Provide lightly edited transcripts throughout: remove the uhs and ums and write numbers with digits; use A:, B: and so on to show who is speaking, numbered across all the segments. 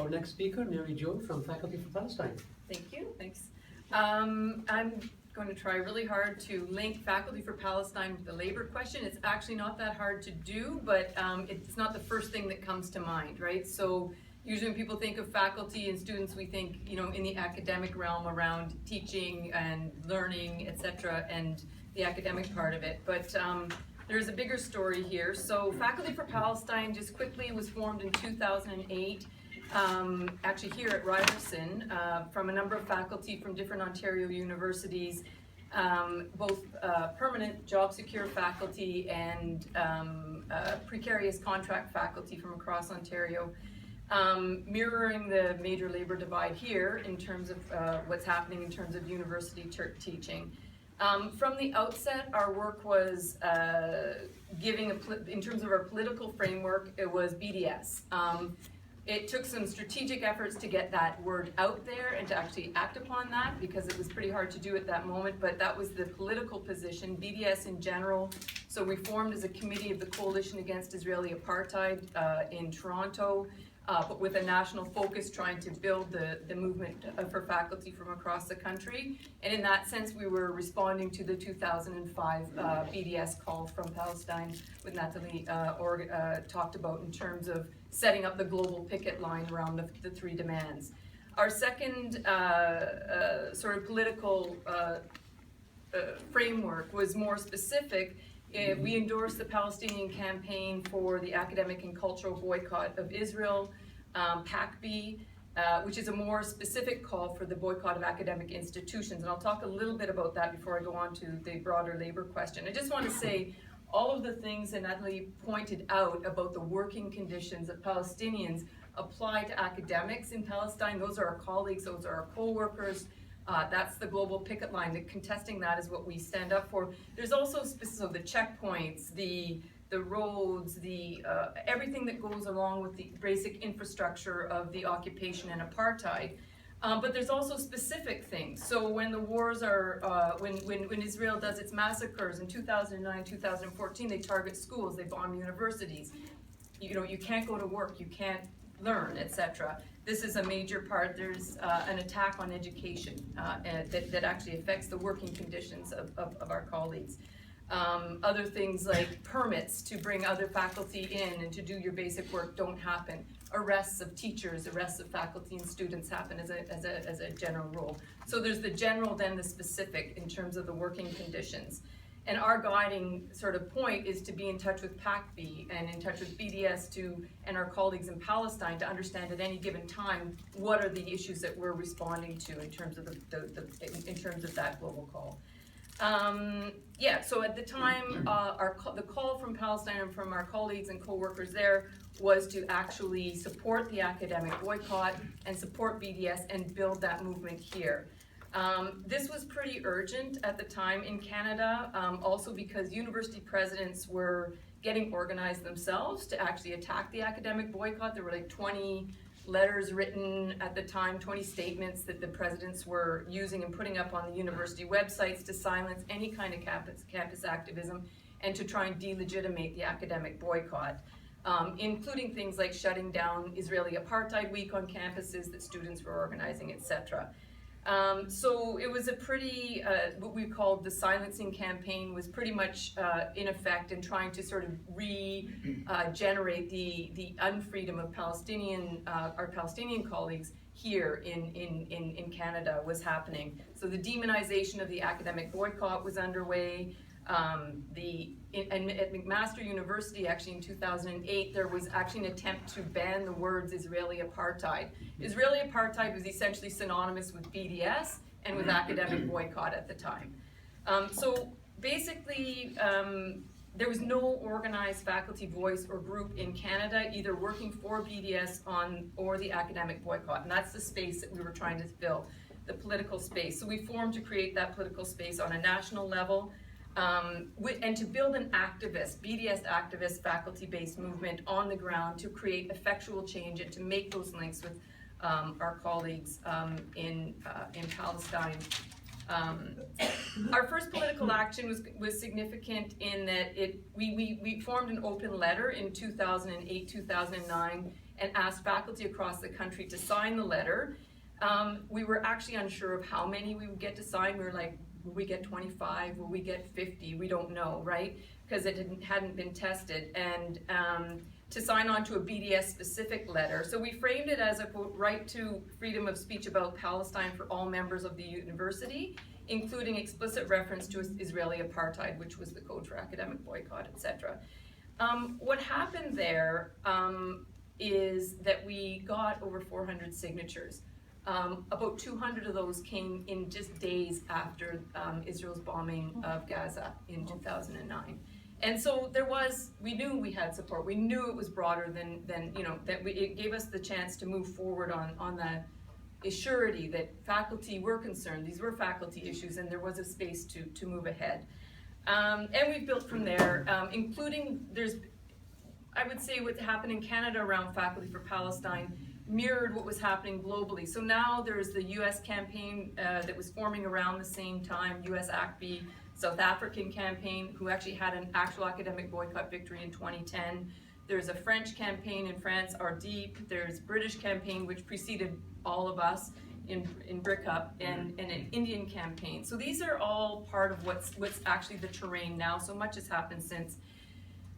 A: our next speaker, Mary Jo from Faculty for Palestine.
B: Thank you, thanks. I'm going to try really hard to link Faculty for Palestine with the labor question. It's actually not that hard to do, but it's not the first thing that comes to mind, right? So usually when people think of faculty and students, we think, you know, in the academic realm around teaching and learning, etc., and the academic part of it. But there's a bigger story here. So Faculty for Palestine, just quickly, was formed in 2008. Actually here at Ryerson, from a number of faculty from different Ontario universities, both permanent job secure faculty and precarious contract faculty from across Ontario, mirroring the major labor divide here in terms of what's happening in terms of university teaching. From the outset, our work was in terms of our political framework, it was BDS. It took some strategic efforts to get that word out there and to actually act upon that, because it was pretty hard to do at that moment, but that was the political position, BDS in general. So we formed as a committee of the Coalition Against Israeli Apartheid in Toronto, but with a national focus trying to build the movement for faculty from across the country. And in that sense, we were responding to the 2005 BDS call from Palestine, with Natalie talked about in terms of setting up the global picket line around the three demands. Our second sort of political framework was more specific. We endorsed the Palestinian campaign for the academic and cultural boycott of Israel, PACB, which is a more specific call for the boycott of academic institutions. And I'll talk a little bit about that before I go on to the broader labor question. I just want to say, all of the things that Natalie pointed out about the working conditions of Palestinians apply to academics in Palestine. Those are our colleagues, those are our co-workers. That's the global picket line. Contesting that is what we stand up for. There's also so the checkpoints, the roads, everything that goes along with the basic infrastructure of the occupation and apartheid. But there's also specific things. So when the wars are, when Israel does its massacres in 2009, 2014, they target schools, they bomb universities. You know, you can't go to work, you can't learn, etc. This is a major part. There's an attack on education that actually affects the working conditions of our colleagues. Other things like permits to bring other faculty in and to do your basic work don't happen. Arrests of teachers, arrests of faculty and students happen as a general rule. So there's the general, then the specific in terms of the working conditions. And our guiding sort of point is to be in touch with PACB and in touch with BDS and our colleagues in Palestine to understand at any given time what are the issues that we're responding to in terms of in terms of that global call. So at the time, the call from Palestine and from our colleagues and co-workers there was to actually support the academic boycott and support BDS and build that movement here. This was pretty urgent at the time in Canada, also because university presidents were getting organized themselves to actually attack the academic boycott. There were like 20 letters written at the time, 20 statements that the presidents were using and putting up on the university websites to silence any kind of campus activism and to try and delegitimate the academic boycott, including things like shutting down Israeli Apartheid Week on campuses that students were organizing, etc. So it was a pretty, what we called the silencing campaign was pretty much in effect in trying to sort of regenerate the unfreedom of our Palestinian colleagues here in Canada was happening. So the demonization of the academic boycott was underway. And at McMaster University, actually in 2008, there was actually an attempt to ban the words Israeli apartheid. Israeli apartheid was essentially synonymous with BDS and with academic boycott at the time. So basically, there was no organized faculty voice or group in Canada either working for BDS or the academic boycott, and that's the space that we were trying to fill, the political space. So we formed to create that political space on a national level. And to build an BDS activist, faculty-based movement on the ground to create effectual change and to make those links with our colleagues in Palestine. Our first political action was significant in that we formed an open letter in 2008, 2009 and asked faculty across the country to sign the letter. We were actually unsure of how many we would get to sign. We were like, will we get 25? Will we get 50? We don't know, right? Because it hadn't been tested. And to sign on to a BDS specific letter. So we framed it as a quote, right to freedom of speech about Palestine for all members of the university, including explicit reference to Israeli apartheid, which was the code for academic boycott, etc. What happened there is that we got over 400 signatures. About 200 of those came in just days after Israel's bombing of Gaza in 2009. And so we knew we had support. We knew it was broader than it gave us the chance to move forward on the surety that faculty were concerned. These were faculty issues, and there was a space to move ahead. And we've built from there, including I would say what happened in Canada around Faculty for Palestine mirrored what was happening globally. So now there's the US campaign that was forming around the same time, US ACB, South African campaign, who actually had an actual academic boycott victory in 2010. There's a French campaign in France, RDEEP. There's British campaign, which preceded all of us in BRICUP, and an Indian campaign. So these are all part of what's actually the terrain now. So much has happened since.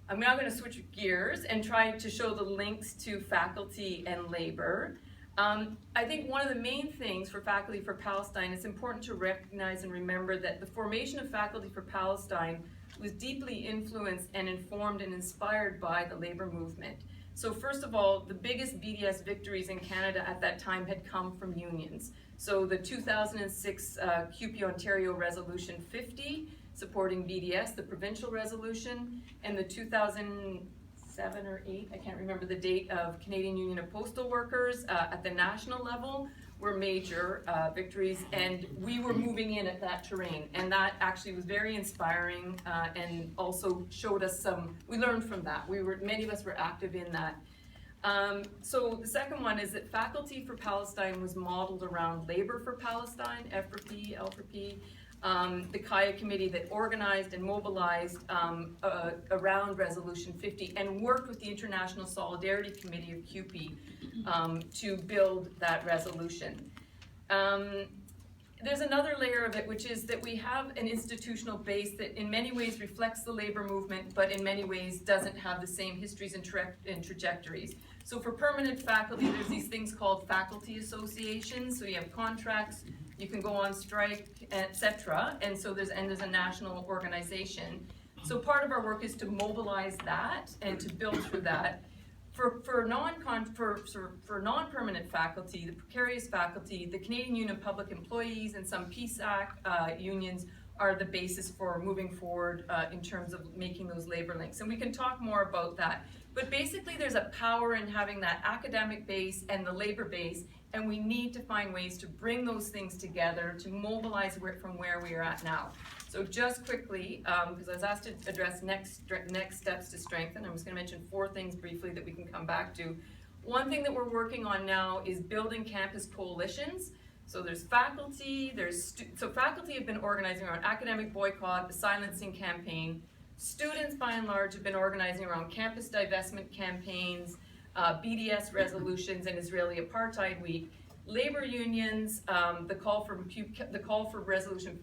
B: I'm now going to switch gears and try to show the links to faculty and labor. I think one of the main things for Faculty for Palestine, it's important to recognize and remember that the formation of Faculty for Palestine was deeply influenced and informed and inspired by the labor movement. So first of all, the biggest BDS victories in Canada at that time had come from unions. So the 2006 CUPE Ontario Resolution 50, supporting BDS, the provincial resolution, and the 2007 or 8, I can't remember the date, of Canadian Union of Postal Workers at the national level were major victories, and we were moving in at that terrain, and that actually was very inspiring and also showed us we learned from that. Many of us were active in that. So the second one is that Faculty for Palestine was modeled around Labor for Palestine, F for P, L for P, the CAIA committee that organized and mobilized around Resolution 50 and worked with the International Solidarity Committee of CUPE to build that resolution. There's another layer of it, which is that we have an institutional base that in many ways reflects the labor movement, but in many ways doesn't have the same histories and trajectories. So for permanent faculty, there's these things called faculty associations. So you have contracts, you can go on strike, etc. And so there's a national organization. So part of our work is to mobilize that and to build through that. For non-permanent faculty, the precarious faculty, the Canadian Union of Public Employees and some PSAC unions are the basis for moving forward in terms of making those labor links. And we can talk more about that. But basically there's a power in having that academic base and the labor base, and we need to find ways to bring those things together to mobilize from where we are at now. So just quickly, because I was asked to address next steps to strengthen, I'm just going to mention 4 things briefly that we can come back to. One thing that we're working on now is building campus coalitions. So there's faculty, so faculty have been organizing around academic boycott, the silencing campaign. Students, by and large, have been organizing around campus divestment campaigns, BDS resolutions, and Israeli Apartheid Week. Labor unions, the call for Resolution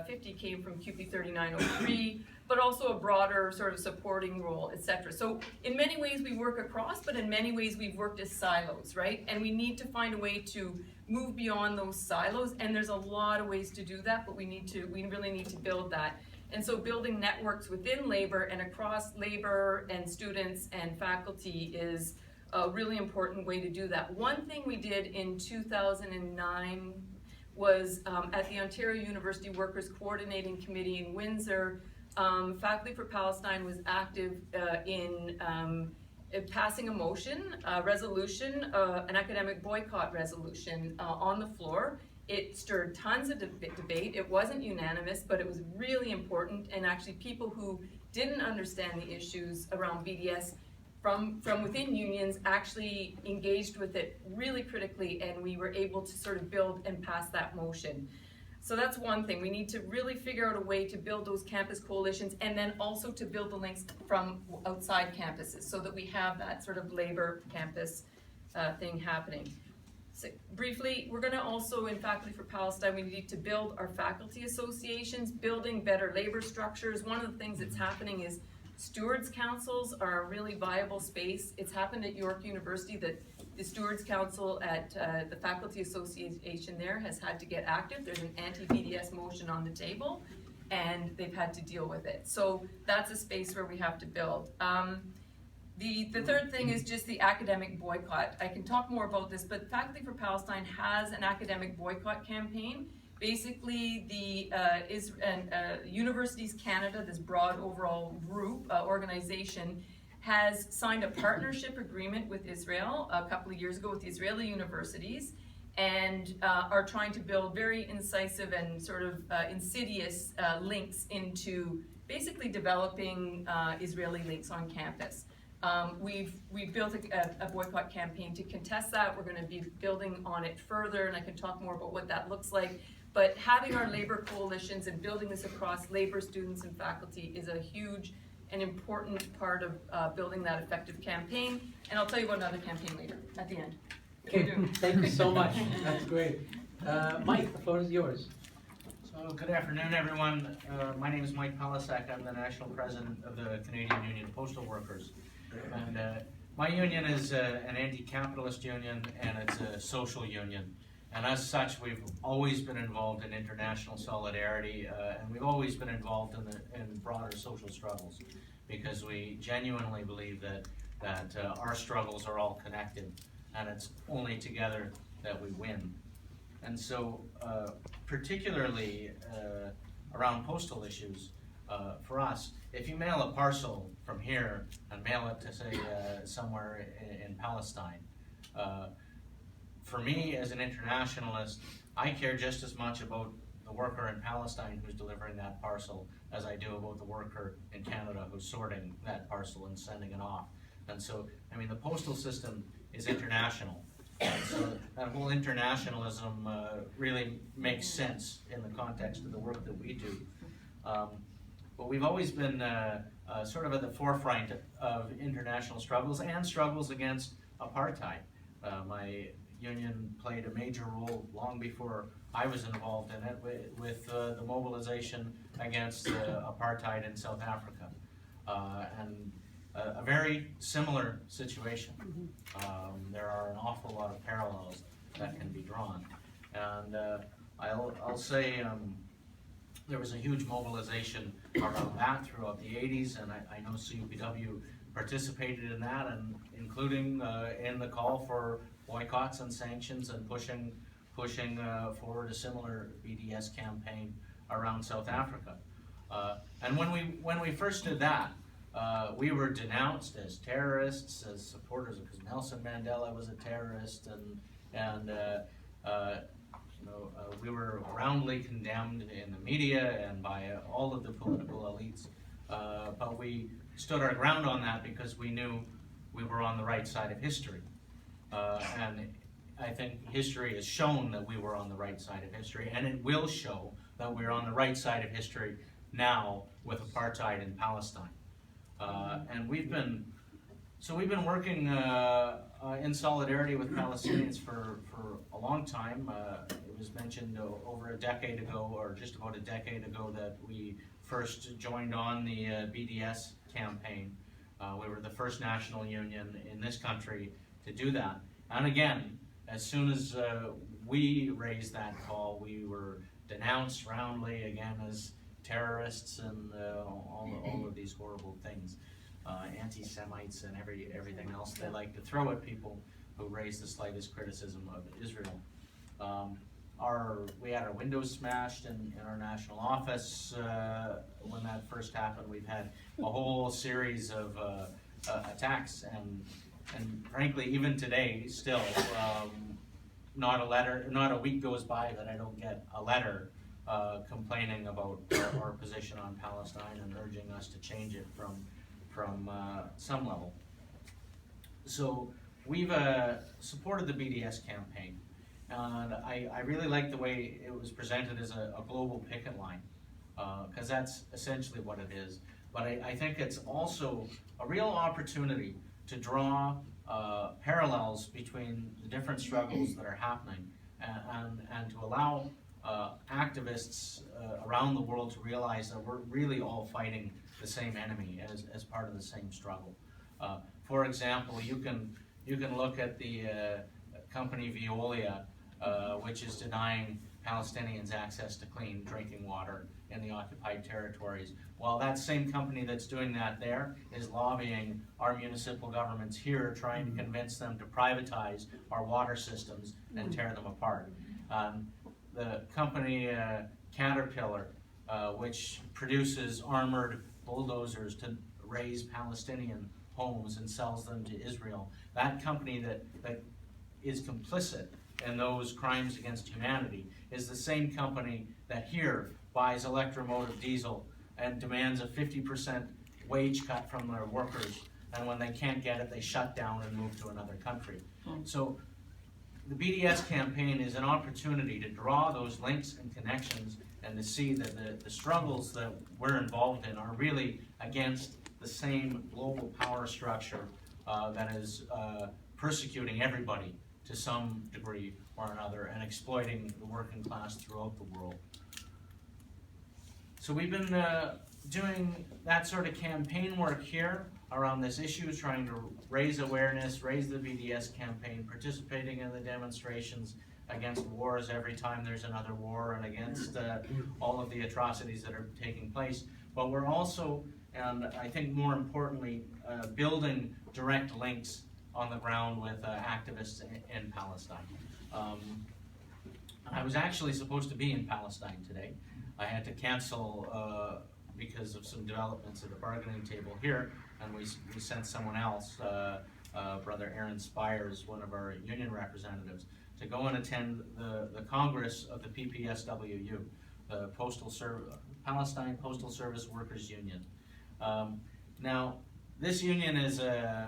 B: 50 came from CUPE 3903, but also a broader sort of supporting role, etc. So in many ways we work across, but in many ways we've worked as silos, right? And we need to find a way to move beyond those silos, and there's a lot of ways to do that, but we really need to build that. And so building networks within labor and across labor and students and faculty is a really important way to do that. One thing we did in 2009 was at the Ontario University Workers Coordinating Committee in Windsor, Faculty for Palestine was active in passing a motion, a resolution, an academic boycott resolution on the floor. It stirred tons of debate. It wasn't unanimous, but it was really important, and actually people who didn't understand the issues around BDS from within unions actually engaged with it really critically, and we were able to sort of build and pass that motion. So that's one thing. We need to really figure out a way to build those campus coalitions, and then also to build the links from outside campuses so that we have that sort of labor campus thing happening. So briefly, we're going to also, in Faculty for Palestine, we need to build our faculty associations, building better labor structures. One of the things that's happening is stewards councils are a really viable space. It's happened at York University that the stewards council at the faculty association there has had to get active. There's an anti-BDS motion on the table, and they've had to deal with it. So that's a space where we have to build. The third thing is just the academic boycott. I can talk more about this, but Faculty for Palestine has an academic boycott campaign. Basically, the Universities Canada, this broad overall group, organization, has signed a partnership agreement with Israel a couple of years ago with the Israeli universities, and are trying to build very incisive and sort of insidious links into basically developing Israeli links on campus. We've built a boycott campaign to contest that. We're going to be building on it further, and I can talk more about what that looks like. But having our labor coalitions and building this across labor, students, and faculty is a huge and important part of building that effective campaign. And I'll tell you about another campaign later, at the end.
A: Okay, thank you so much. That's great. Mike, the floor is yours.
C: So, good afternoon, everyone. My name is Mike Palecek. I'm the National President of the Canadian Union of Postal Workers. And my union is an anti-capitalist union, and it's a social union. And as such, we've always been involved in international solidarity, and we've always been involved in broader social struggles, because we genuinely believe that our struggles are all connected, and it's only together that we win. And so, particularly around postal issues, for us, if you mail a parcel from here and mail it to, say, somewhere in Palestine, for me as an internationalist, I care just as much about the worker in Palestine who's delivering that parcel as I do about the worker in Canada who's sorting that parcel and sending it off. And so, I mean, the postal system is international. And so that whole internationalism really makes sense in the context of the work that we do. But we've always been sort of at the forefront of international struggles and struggles against apartheid. My union played a major role long before I was involved in it with the mobilization against apartheid in South Africa. And a very similar situation. There are an awful lot of parallels that can be drawn. And I'll say there was a huge mobilization around that throughout the 80s, and I know CUPW participated in that, and including in the call for boycotts and sanctions and pushing forward a similar BDS campaign around South Africa. And when we first did that, we were denounced as terrorists, as supporters of, because Nelson Mandela was a terrorist, and we were roundly condemned in the media and by all of the political elites. But we stood our ground on that because we knew we were on the right side of history. And I think history has shown that we were on the right side of history, and it will show that we're on the right side of history now with apartheid in Palestine. And we've been working in solidarity with Palestinians for a long time. It was mentioned over a decade ago, or just about a decade ago, that we first joined on the BDS campaign. We were the first national union in this country to do that. And again, as soon as we raised that call, we were denounced roundly again as terrorists and all of these horrible things, anti-Semites and everything else they like to throw at people who raise the slightest criticism of Israel. We had our windows smashed in our national office when that first happened. We've had a whole series of attacks, and frankly, even today, still, not a week goes by that I don't get a letter complaining about our position on Palestine and urging us to change it from some level. So we've supported the BDS campaign, and I really like the way it was presented as a global picket line, because that's essentially what it is. But I think it's also a real opportunity to draw parallels between the different struggles that are happening, and to allow activists around the world to realize that we're really all fighting the same enemy as part of the same struggle. For example, you can look at the company Veolia, which is denying Palestinians access to clean drinking water in the occupied territories. While that same company that's doing that there is lobbying our municipal governments here, trying to convince them to privatize our water systems and tear them apart. The company Caterpillar, which produces armored bulldozers to raise Palestinian homes and sells them to Israel, that company that is complicit in those crimes against humanity is the same company that here buys electromotive diesel and demands a 50% wage cut from their workers, and when they can't get it, they shut down and move to another country. So the BDS campaign is an opportunity to draw those links and connections and to see that the struggles that we're involved in are really against the same global power structure that is persecuting everybody to some degree or another and exploiting the working class throughout the world. So we've been doing that sort of campaign work here around this issue, trying to raise awareness, raise the BDS campaign, participating in the demonstrations against wars every time there's another war, and against all of the atrocities that are taking place. But we're also, and I think more importantly, building direct links on the ground with activists in Palestine. I was actually supposed to be in Palestine today. I had to cancel because of some developments at the bargaining table here, and we sent someone else, Brother Aaron Spires, one of our union representatives, to go and attend the Congress of the PPSWU, the Palestine Postal Service Workers Union. Now, this union is,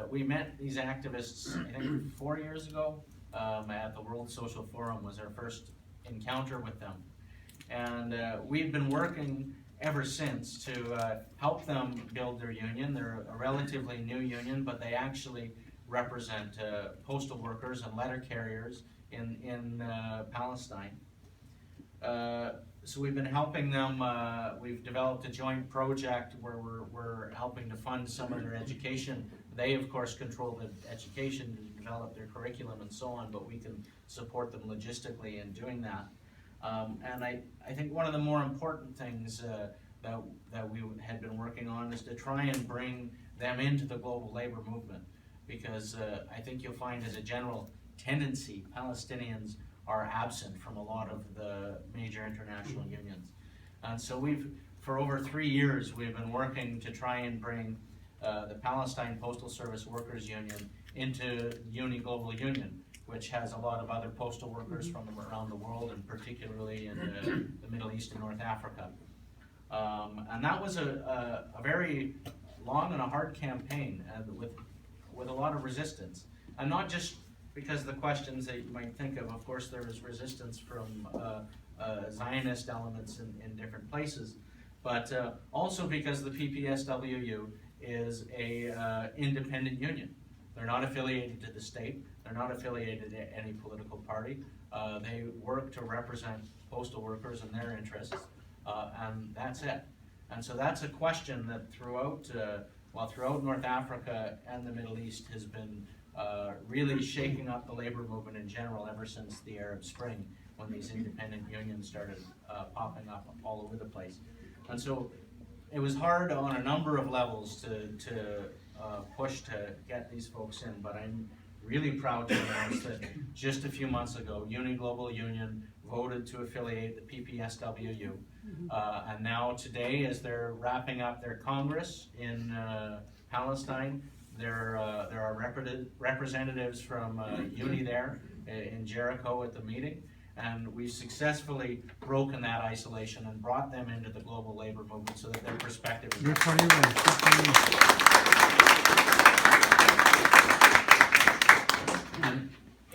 C: we met these activists, I think 4 years ago, at the World Social Forum was our first encounter with them. And we've been working ever since to help them build their union. They're a relatively new union, but they actually represent postal workers and letter carriers in Palestine. So we've been helping them. We've developed a joint project where we're helping to fund some of their education. They, of course, control the education to develop their curriculum and so on, but we can support them logistically in doing that. And I think one of the more important things that we had been working on is to try and bring them into the global labor movement, because I think you'll find as a general tendency, Palestinians are absent from a lot of the major international unions. And so for over 3 years, we've been working to try and bring the Palestine Postal Service Workers Union into Uni Global Union, which has a lot of other postal workers from around the world, and particularly in the Middle East and North Africa. And that was a very long and a hard campaign with a lot of resistance. And not just because of the questions that you might think of course there was resistance from Zionist elements in different places, but also because the PPSWU is a independent union. They're not affiliated to the state, they're not affiliated to any political party. They work to represent postal workers and their interests, and that's it. And so that's a question that throughout North Africa and the Middle East has been really shaking up the labor movement in general ever since the Arab Spring, when these independent unions started popping up all over the place. And so it was hard on a number of levels to push to get these folks in, but I'm really proud to announce that just a few months ago, Uni Global Union voted to affiliate the PPSWU. And now today, as they're wrapping up their Congress in Palestine, there are representatives from Uni there in Jericho at the meeting, and we've successfully broken that isolation and brought them into the global labor movement so that their perspective is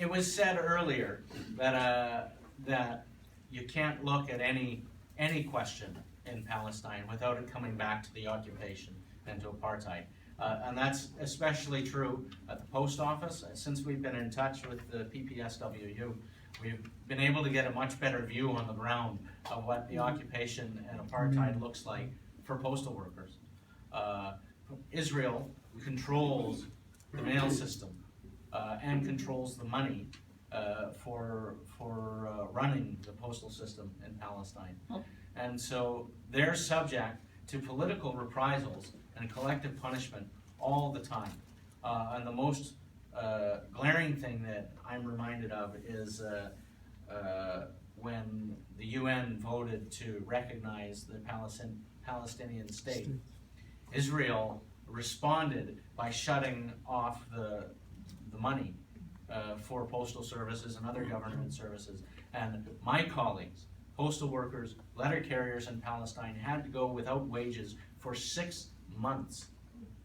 C: It was said earlier that you can't look at any question in Palestine without it coming back to the occupation and to apartheid. And that's especially true at the post office. Since we've been in touch with the PPSWU, we've been able to get a much better view on the ground of what the occupation and apartheid looks like for postal workers. Israel controls the mail system and controls the money for running the postal system in Palestine. And so they're subject to political reprisals and collective punishment all the time. And the most glaring thing that I'm reminded of is when the UN voted to recognize the Palestinian state. Israel responded by shutting off the money for postal services and other government services. And my colleagues, postal workers, letter carriers in Palestine, had to go without wages for 6 months.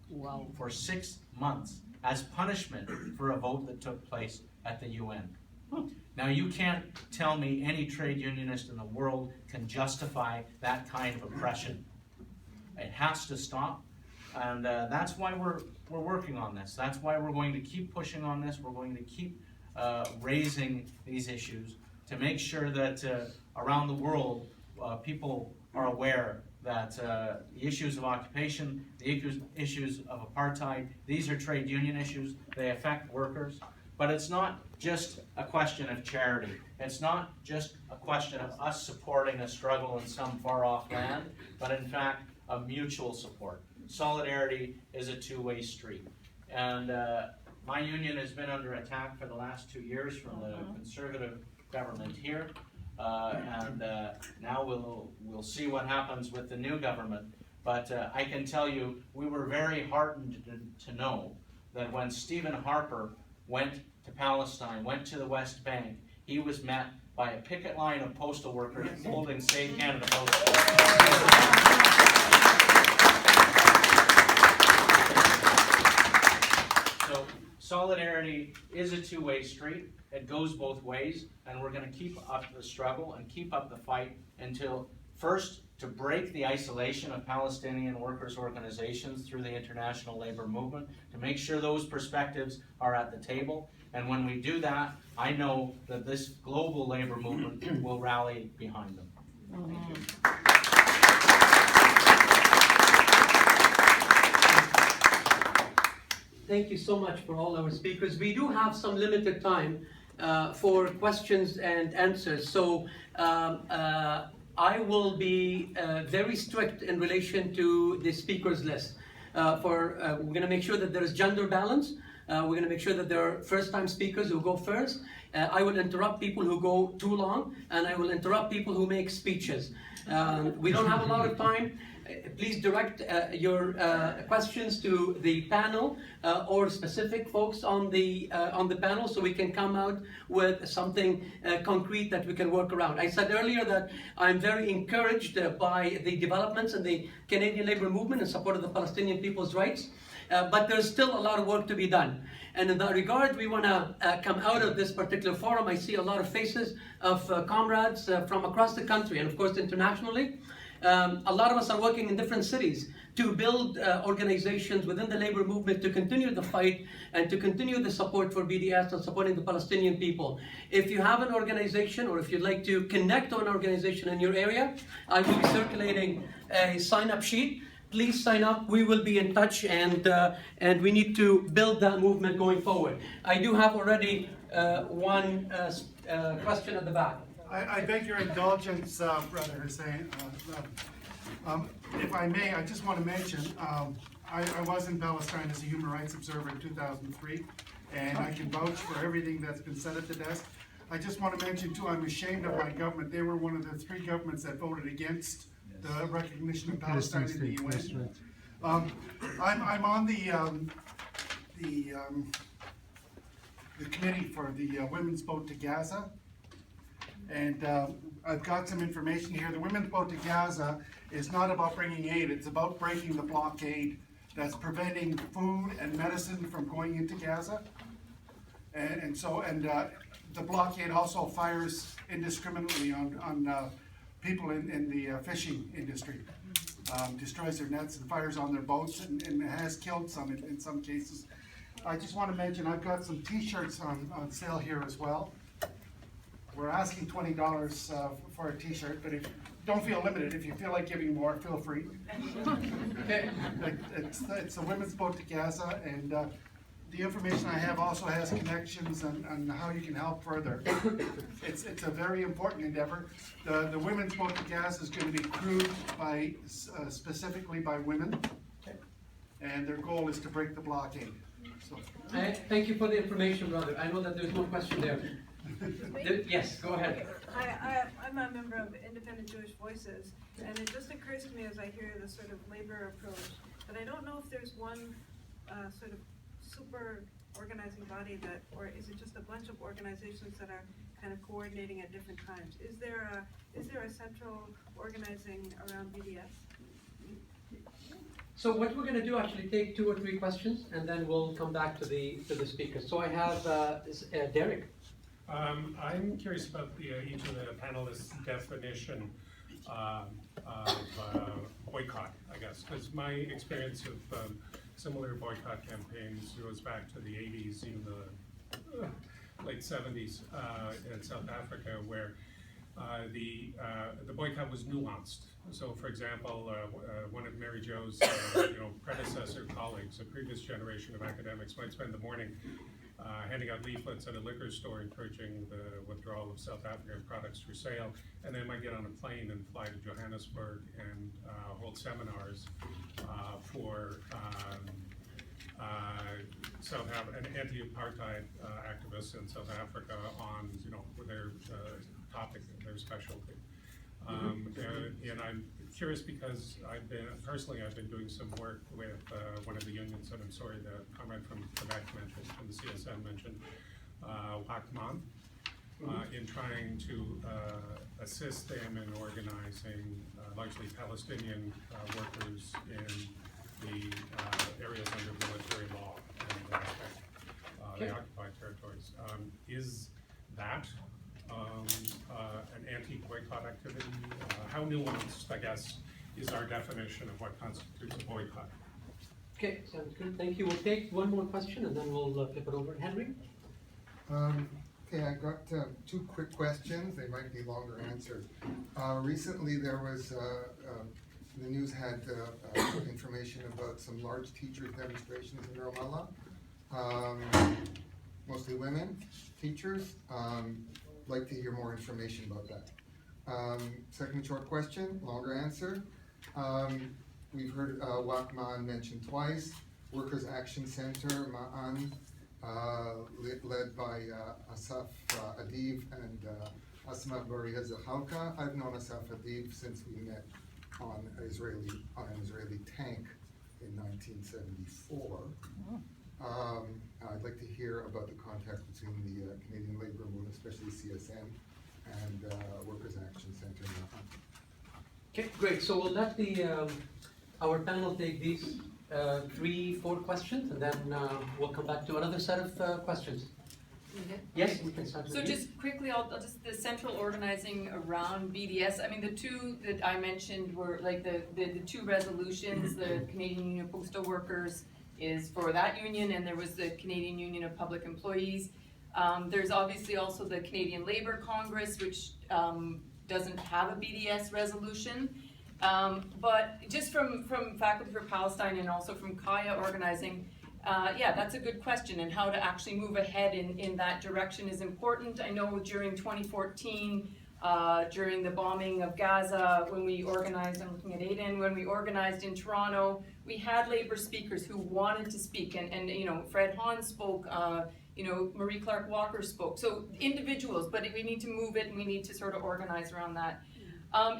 B: Wow.
C: For 6 months as punishment for a vote that took place at the UN. Now you can't tell me any trade unionist in the world can justify that kind of oppression. It has to stop, and that's why we're working on this. That's why we're going to keep pushing on this. We're going to keep raising these issues to make sure that around the world people are aware that the issues of occupation, the issues of apartheid, these are trade union issues. They affect workers. But it's not just a question of charity. It's not just a question of us supporting a struggle in some far-off land, but in fact, a mutual support. Solidarity is a two-way street. And my union has been under attack for the last 2 years from the conservative government here. Now we'll see what happens with the new government. But I can tell you, we were very heartened to know that when Stephen Harper went to Palestine, went to the West Bank, he was met by a picket line of postal workers holding Save Canada posters. So solidarity is a two-way street. It goes both ways, and we're going to keep up the struggle and keep up the fight until, first, to break the isolation of Palestinian workers' organizations through the international labor movement, to make sure those perspectives are at the table. And when we do that, I know that this global labor movement will rally behind them. Thank you.
A: Thank you so much for all our speakers. We do have some limited time for questions and answers. So I will be very strict in relation to the speakers list. We're going to make sure that there is gender balance. We're going to make sure that there are first-time speakers who go first. I will interrupt people who go too long, and I will interrupt people who make speeches. We don't have a lot of time. Please direct your questions to the panel or specific folks on the panel, so we can come out with something concrete that we can work around. I said earlier that I'm very encouraged by the developments in the Canadian labor movement in support of the Palestinian people's rights. But there's still a lot of work to be done. And in that regard, we want to come out of this particular forum. I see a lot of faces of comrades from across the country and, of course, internationally. A lot of us are working in different cities to build organizations within the labor movement to continue the fight and to continue the support for BDS and supporting the Palestinian people. If you have an organization, or if you'd like to connect to an organization in your area, I will be circulating a sign-up sheet. Please sign up. We will be in touch, and we need to build that movement going forward. I do have already one question at the back.
D: I beg your indulgence, Brother Hussein. If I may, I just want to mention, I was in Palestine as a human rights observer in 2003, and I can vouch for everything that's been said at the desk. I just want to mention, too, I'm ashamed of my government. They were one of the 3 governments that voted against the recognition of Palestine in the UN. I'm on the committee for the Women's Boat to Gaza, and I've got some information here. The Women's Boat to Gaza is not about bringing aid, it's about breaking the blockade that's preventing food and medicine from going into Gaza. And the blockade also fires indiscriminately on people in the fishing industry. destroys their nets and fires on their boats, and has killed some in some cases. I just want to mention, I've got some t-shirts on sale here as well. We're asking $20 for a t-shirt, but if, don't feel limited. If you feel like giving more, feel free.
A: Okay.
D: It's a women's boat to Gaza, and the information I have also has connections on how you can help further. It's a very important endeavor. The women's boat to Gaza is going to be crewed by specifically by women, and their goal is to break the blockade. So.
A: Thank you for the information, brother. I know that there's no question there. Yes, go ahead.
E: I'm a member of Independent Jewish Voices, and it just occurs to me as I hear this sort of labor approach, that I don't know if there's one sort of super organizing body that, or is it just a bunch of organizations that are kind of coordinating at different times? Is there a central organizing around BDS?
A: So what we're going to do, actually take 2 or 3 questions, and then we'll come back to the speakers. So I have Derek.
F: I'm curious about each of the panelists' definition of boycott, I guess, because my experience of similar boycott campaigns goes back to the 80s, even the late 70s in South Africa, where the boycott was nuanced. So, for example, one of Mary Jo's predecessor colleagues, a previous generation of academics, might spend the morning handing out leaflets at a liquor store encouraging the withdrawal of South African products for sale, and then might get on a plane and fly to Johannesburg and hold seminars for an anti-apartheid activists in South Africa on their topic, their specialty. And I'm curious because I've been doing some work with one of the unions that I'm sorry the comrade from Quebec mentioned, from the CSN mentioned, WACMAN, in trying to assist them in organizing largely Palestinian workers in the areas under military law and the occupied territories. Is that an anti-boycott activity? How nuanced, I guess, is our definition of what constitutes a boycott?
A: Okay, sounds good. Thank you. We'll take one more question and then we'll flip it over. Henry?
G: Okay, I've got 2 quick questions. They might be longer answered. Recently there was, the news had information about some large teachers demonstrations in Ramallah. Mostly women teachers. Like to hear more information about that. Second short question, longer answer. We've heard WACMAN mentioned twice. Workers' Action Center, Ma'an, led by Asaf Adiv and Asma Baria Zahalka. I've known Asaf Adiv since we met on an Israeli tank in 1974. I'd like to hear about the contact between the Canadian Labour Movement, especially CSN, and Workers' Action Center.
A: Okay, great. So we'll let our panel take these 3-4 questions, and then we'll come back to another set of questions. Yes, we can start with
B: So
A: you.
B: just quickly, I'll just, the central organizing around BDS, I mean, the 2 that I mentioned were like the 2 resolutions, the Canadian Union of Postal Workers is for that union, and there was the Canadian Union of Public Employees. There's obviously also the Canadian Labour Congress, which doesn't have a BDS resolution. But just from Faculty for Palestine and also from CAIA organizing, yeah, that's a good question, and how to actually move ahead in that direction is important. I know during 2014, during the bombing of Gaza, when we organized, I'm looking at Aiden, when we organized in Toronto, we had labor speakers who wanted to speak, and Fred Hahn spoke, Marie Clark Walker spoke. So individuals, but we need to move it and we need to sort of organize around that.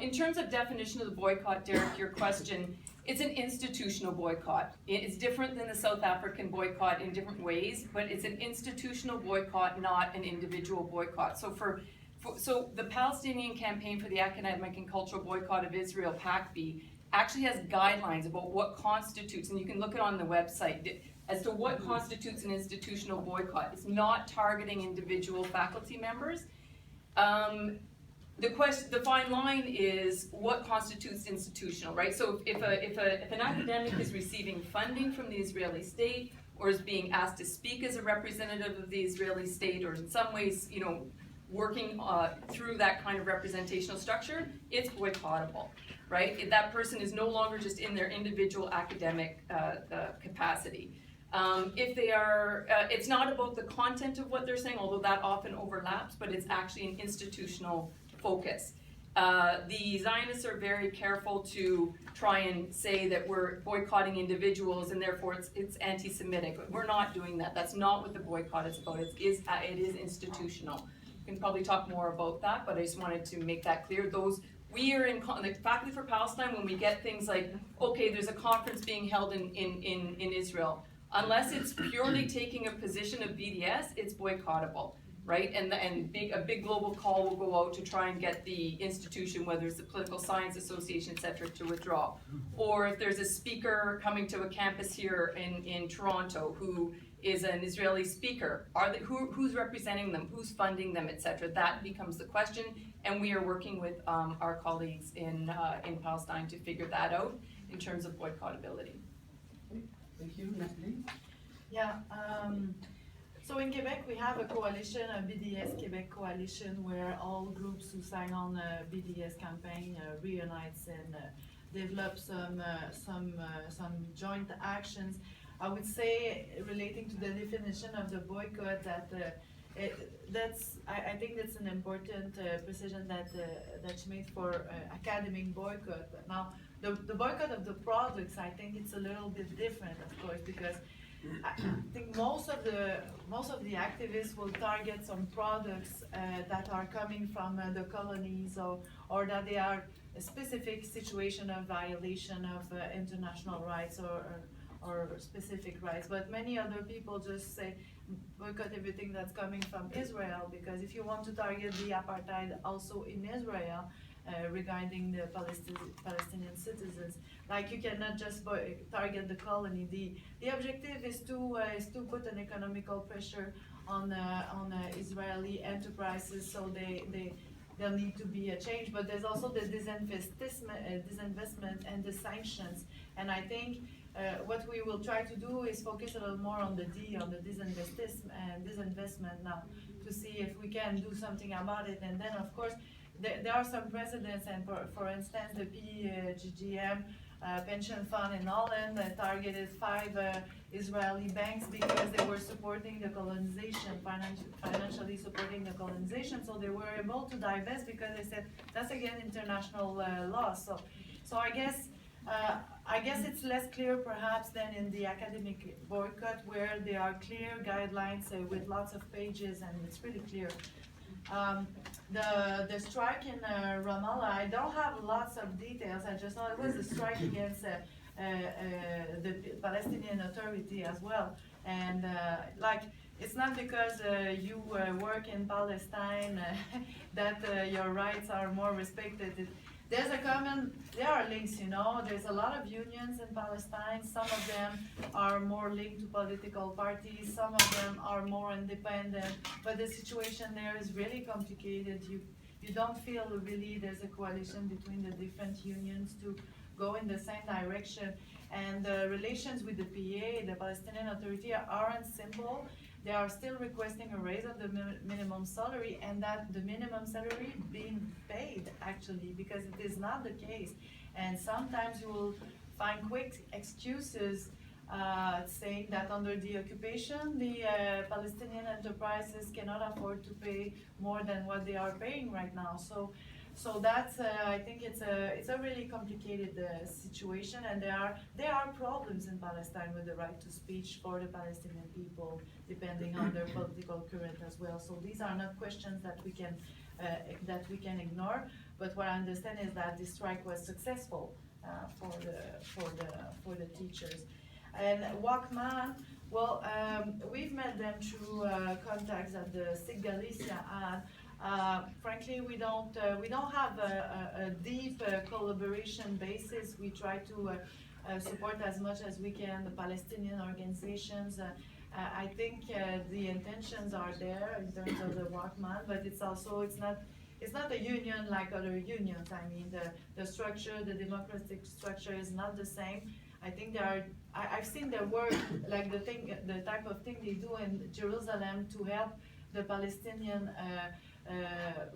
B: In terms of definition of the boycott, Derek, your question, it's an institutional boycott. It's different than the South African boycott in different ways, but it's an institutional boycott, not an individual boycott. So the Palestinian Campaign for the Economic and Cultural Boycott of Israel, PACB, actually has guidelines about what constitutes, and you can look it on the website, as to what constitutes an institutional boycott. It's not targeting individual faculty members. the fine line is what constitutes institutional, right? So if an academic is receiving funding from the Israeli state, or is being asked to speak as a representative of the Israeli state, or in some ways, working through that kind of representational structure, it's boycottable, right? If that person is no longer just in their individual academic capacity. If they are, it's not about the content of what they're saying, although that often overlaps, but it's actually an institutional focus. The Zionists are very careful to try and say that we're boycotting individuals and therefore it's anti-Semitic. We're not doing that. That's not what the boycott is about. It is institutional. We can probably talk more about that, but I just wanted to make that clear. We are in the Faculty for Palestine, when we get things like, okay, there's a conference being held in Israel. Unless it's purely taking a position of BDS, it's boycottable. Right, and a big global call will go out to try and get the institution, whether it's the Political Science Association, et cetera, to withdraw. Or if there's a speaker coming to a campus here in Toronto who is an Israeli speaker, who's representing them, who's funding them, et cetera, that becomes the question. And we are working with our colleagues in Palestine to figure that out in terms of boycottability.
A: Thank you, Natalie.
H: Yeah. So in Quebec, we have a coalition, a BDS Quebec coalition, where all groups who sign on a BDS campaign reunites and develop some joint actions. I would say, relating to the definition of the boycott, that I think that's an important precision that's made for academic boycott. Now, the boycott of the products, I think it's a little bit different, of course, because I think most of the activists will target some products that are coming from the colonies, or that they are a specific situation of violation of international rights or specific rights. But many other people just say boycott everything that's coming from Israel, because if you want to target the apartheid also in Israel, regarding the Palestinian citizens, like you cannot just target the colony. The objective is to put an economical pressure on Israeli enterprises, so there'll need to be a change. But there's also the disinvestment and the sanctions. And I think what we will try to do is focus a little more on the disinvestment now, to see if we can do something about it. And then, of course, there are some precedents, and for instance, the PGGM pension fund in Holland targeted 5 Israeli banks because they were supporting the colonization, financially supporting the colonization. So they were able to divest because they said that's again international law. So I guess it's less clear perhaps than in the academic boycott, where there are clear guidelines with lots of pages, and it's really clear. The strike in Ramallah, I don't have lots of details. I just know it was a strike against the Palestinian Authority as well. And it's not because you work in Palestine that your rights are more respected. There are links, there's a lot of unions in Palestine. Some of them are more linked to political parties, some of them are more independent, but the situation there is really complicated. You don't feel really there's a coalition between the different unions to go in the same direction. And the relations with the PA, the Palestinian Authority, aren't simple. They are still requesting a raise of the minimum salary, and that the minimum salary being paid, actually, because it is not the case. And sometimes you will find quick excuses saying that under the occupation, the Palestinian enterprises cannot afford to pay more than what they are paying right now. So that's I think it's a really complicated situation, and there are problems in Palestine with the right to speech for the Palestinian people, depending on their political current as well. So these are not questions that we can ignore. But what I understand is that the strike was successful for the teachers. And WACMAN, well, we've met them through contacts that the SIG Galicia had. Frankly, we don't have a deep collaboration basis. We try to support as much as we can the Palestinian organizations. I think the intentions are there in terms of the WACMAN, but it's it's not a union like other unions. I mean, the structure, the democratic structure is not the same. I think I've seen their work, like the type of thing they do in Jerusalem to help the Palestinian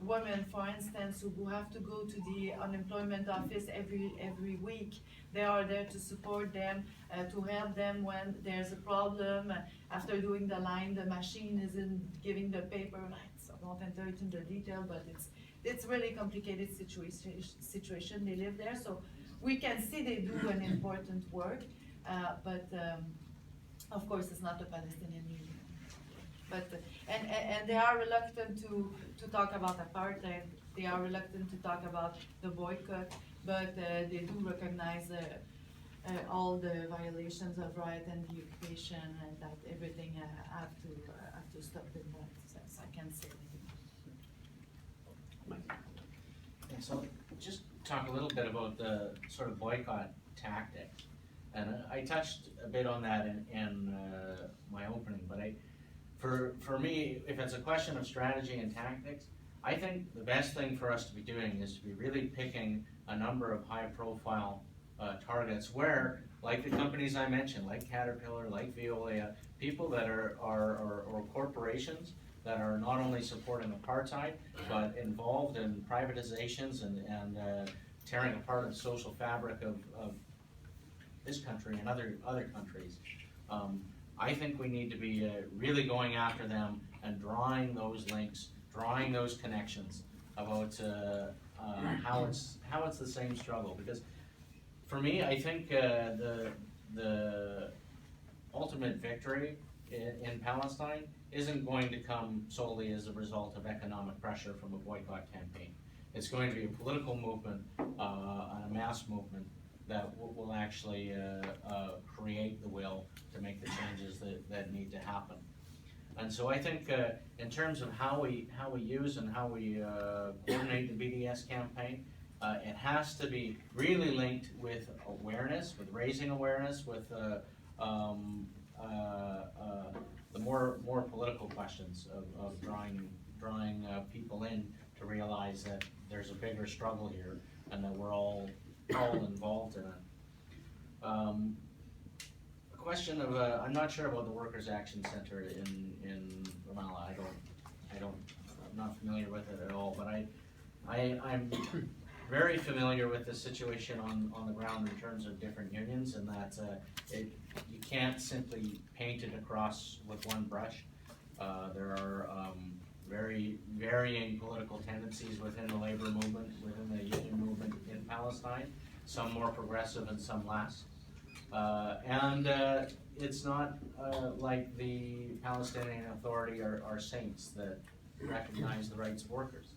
H: women, for instance, who have to go to the unemployment office every week. They are there to support them, to help them when there's a problem. After doing the line, the machine isn't giving the paper. I won't enter it in the detail, but it's really complicated situation. They live there, so we can see they do an important work, but of course it's not the Palestinian Union. But and they are reluctant to talk about apartheid. They are reluctant to talk about the boycott, but they do recognize all the violations of right and the occupation, and that everything have to stop in that sense. I can say.
C: And so, just talk a little bit about the sort of boycott tactic, and I touched a bit on that in my opening, but for me, if it's a question of strategy and tactics, I think the best thing for us to be doing is to be really picking a number of high-profile targets where, like the companies I mentioned, like Caterpillar, like Veolia, people that are corporations that are not only supporting apartheid, but involved in privatizations and tearing apart the social fabric of this country and other countries. I think we need to be really going after them and drawing those links, drawing those connections about how it's the same struggle. Because for me, I think the ultimate victory in Palestine isn't going to come solely as a result of economic pressure from a boycott campaign. It's going to be a political movement and a mass movement that will actually create the will to make the changes that need to happen. And so I think in terms of how we use and how we coordinate the BDS campaign, it has to be really linked with awareness, with raising awareness, with the more political questions of drawing people in to realize that there's a bigger struggle here and that we're all involved in it. A question of I'm not sure about the Workers' Action Center in Ramallah. I'm not familiar with it at all, but I'm very familiar with the situation on the ground in terms of different unions, and that you can't simply paint it across with one brush. There are very varying political tendencies within the labor movement, within the union movement in Palestine, some more progressive and some less. And it's not like the Palestinian Authority are saints that recognize the rights of workers.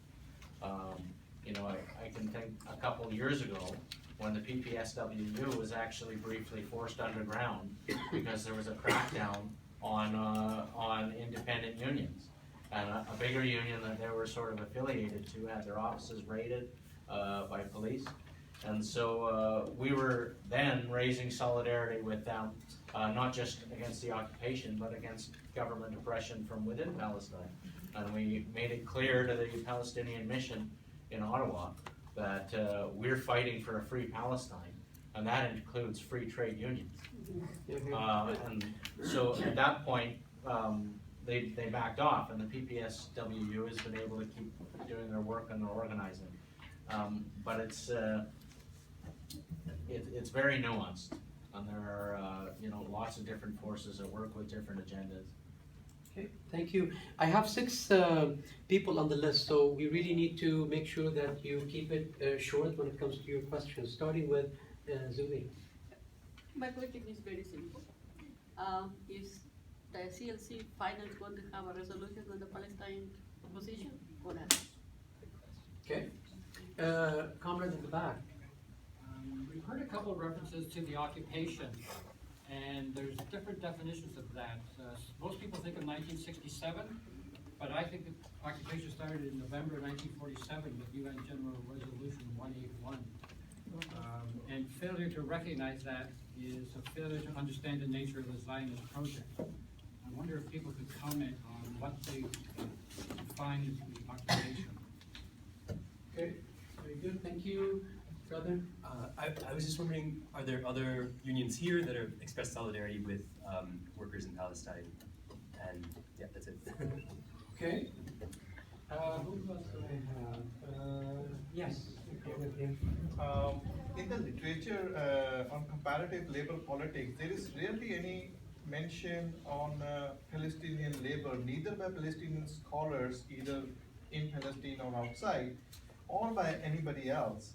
C: You know, I can think a couple of years ago when the PPSWU was actually briefly forced underground because there was a crackdown on independent unions. And a bigger union that they were sort of affiliated to had their offices raided by police. And so we were then raising solidarity with them, not just against the occupation, but against government oppression from within Palestine. And we made it clear to the Palestinian mission in Ottawa that we're fighting for a free Palestine, and that includes free trade unions. And so at that point, they backed off, and the PPSWU has been able to keep doing their work and their organizing. But it's very nuanced, and there are lots of different forces that work with different agendas.
A: Okay, thank you. I have 6 people on the list, so we really need to make sure that you keep it short when it comes to your questions, starting with Zuli.
I: My question is very simple. Is the CLC finally going to have a resolution on the Palestine position or not?
A: Okay. Comrade in the back.
J: We've heard a couple of references to the occupation, and there's different definitions of that. Most people think of 1967, but I think the occupation started in November 1947 with UN General Resolution 181. And failure to recognize that is a failure to understand the nature of the Zionist project. I wonder if people could comment on what they define as the occupation.
A: Okay, very good, thank you, brother.
K: I was just wondering, are there other unions here that have expressed solidarity with workers in Palestine? And yeah, that's it.
A: Okay. Who else do I have? Yes. Okay, with you.
L: In the literature on comparative labor politics, there is rarely any mention on Palestinian labor, neither by Palestinian scholars, either in Palestine or outside, or by anybody else.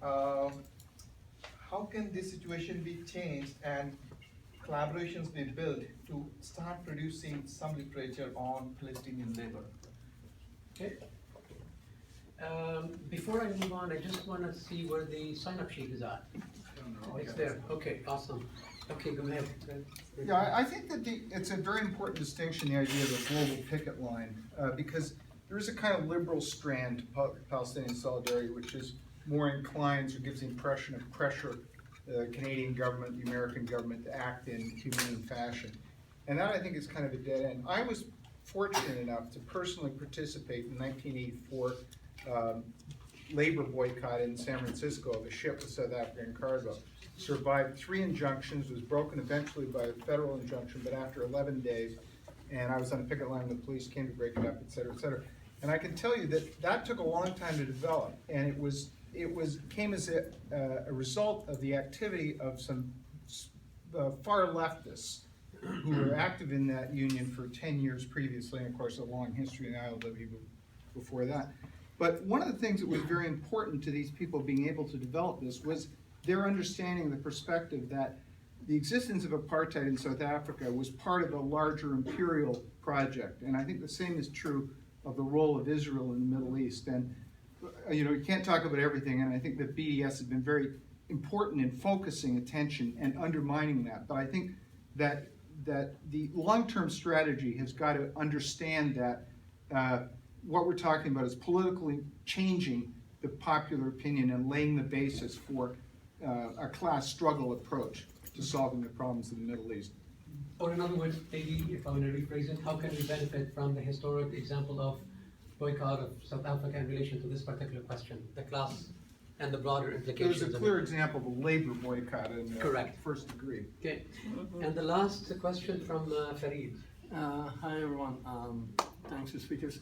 L: How can this situation be changed and collaborations be built to start producing some literature on Palestinian labor?
A: Okay. Before I move on, I just want to see where the sign-up sheet is at. Oh, it's there. Okay, awesome. Okay, go ahead.
M: Yeah, I think that it's a very important distinction, the idea of the global picket line, because there is a kind of liberal strand to Palestinian solidarity, which is more inclined or gives the impression of pressure the Canadian government, the American government to act in humane fashion. And that, I think, is kind of a dead end. I was fortunate enough to personally participate in 1984 labor boycott in San Francisco of a ship with South African cargo. Survived 3 injunctions, was broken eventually by a federal injunction, but after 11 days, and I was on a picket line, the police came to break it up, et cetera, et cetera. And I can tell you that that took a long time to develop, and it came as a result of the activity of some far leftists who were active in that union for 10 years previously, and of course a long history in the ILW before that. But one of the things that was very important to these people being able to develop this was their understanding of the perspective that the existence of apartheid in South Africa was part of a larger imperial project. And I think the same is true of the role of Israel in the Middle East. And you can't talk about everything, and I think that BDS has been very important in focusing attention and undermining that. But I think that the long-term strategy has got to understand that what we're talking about is politically changing the popular opinion and laying the basis for a class struggle approach to solving the problems in the Middle East.
A: Or in other words, maybe if I want to rephrase it, how can we benefit from the historic example of boycott of South Africa in relation to this particular question, the class and the broader implications?
M: There's a clear example of a labor boycott in the
A: Correct.
M: first degree.
A: Okay, and the last question from Farid.
N: Hi everyone, thanks to speakers.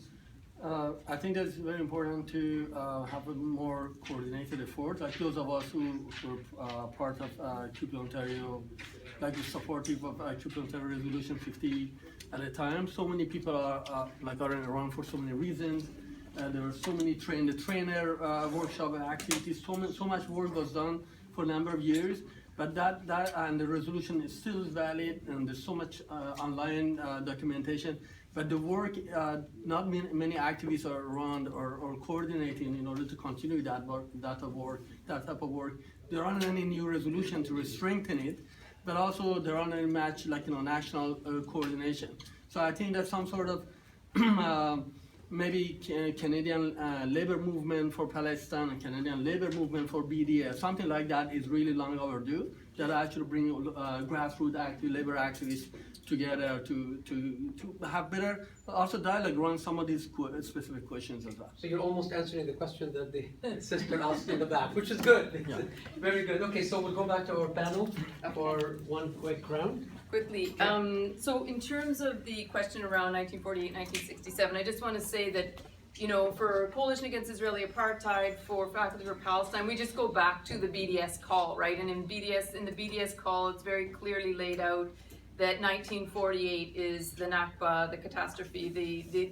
N: I think that it's very important to have a more coordinated effort. Like those of us who were part of CUPW Ontario, like the supportive of CUPW Ontario Resolution 50 at a time. So many people are around for so many reasons. There were so many trainer workshop activities. So much work was done for a number of years. But that and the resolution is still valid, and there's so much online documentation. But the work, not many activists are around or coordinating in order to continue that type of work. There aren't any new resolution to strengthen it, but also there aren't any match national coordination. So I think that some sort of maybe Canadian labor movement for Palestine and Canadian labor movement for BDS, something like that is really long overdue. That actually bring grassroots labor activists together to have better also dialogue around some of these specific questions as well.
A: So you're almost answering the question that the sister asked in the back, which is good. Yeah. Very good. Okay, so we'll go back to our panel for one quick round.
B: Quickly, so in terms of the question around 1948, 1967, I just want to say that, for Coalition Against Israeli Apartheid, for Faculty for Palestine, we just go back to the BDS call, right? And in the BDS call, it's very clearly laid out that 1948 is the Nakba, the catastrophe,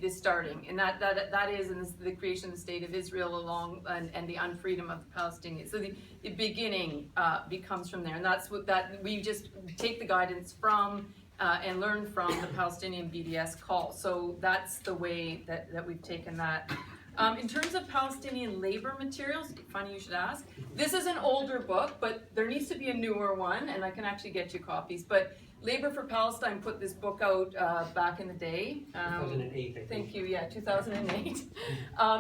B: the starting, and that is the creation of the state of Israel and the unfreedom of the Palestinians. So the beginning becomes from there, and that's we just take the guidance from and learn from the Palestinian BDS call. So that's the way that we've taken that. In terms of Palestinian labor materials, funny you should ask, this is an older book, but there needs to be a newer one, and I can actually get you copies. But Labor for Palestine put this book out back in the day.
A: 2008, I think.
B: Thank you, yeah, 2008.